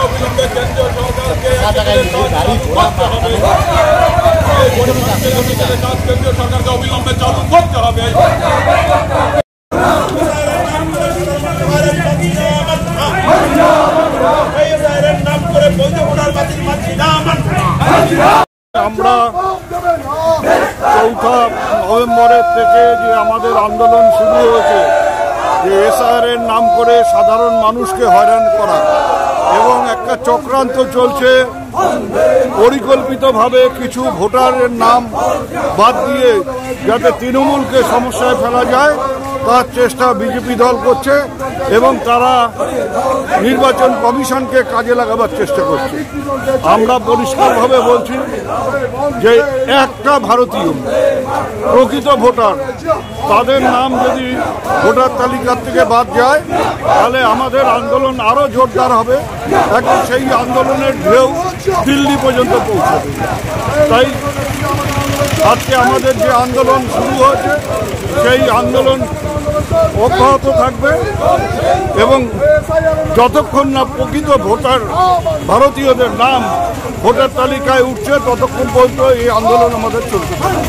অবিলম্বে কেন্দ্রীয় সরকারকে কেন্দ্রীয় সরকারকে অবিলম্বে চালু করতে হবে। আমরা 4 নভেম্বরের থেকে যে আমাদের আন্দোলন শুরু হয়েছে, যে এসআইআর নাম করে সাধারণ মানুষকে হয়রান করা এবং একটা চক্রান্ত চলছে পরিকল্পিতভাবে কিছু ভোটারের নাম বাদ দিয়ে যাতে তৃণমূলকে সমস্যায় ফেলা যায় তার চেষ্টা বিজেপি দল করছে এবং তারা নির্বাচন কমিশনকে কাজে লাগাবার চেষ্টা করছে। আমরা পরিষ্কারভাবে বলছি যে একটা ভারতীয় প্রকৃত ভোটার তাদের নাম যদি ভোটার তালিকার থেকে বাদ যায় তাহলে আমাদের আন্দোলন আরও জোরদার হবে এবং সেই আন্দোলনের ঢেউ দিল্লি পর্যন্ত পৌঁছবে। তাই আজকে আমাদের যে আন্দোলন শুরু হয়েছে সেই আন্দোলন অব্যাহত থাকবে এবং যতক্ষণ না প্রকৃত ভোটার ভারতীয়দের নাম ভোটার তালিকায় উঠছে ততক্ষণ পর্যন্ত এই আন্দোলন আমাদের চলতে থাকবে।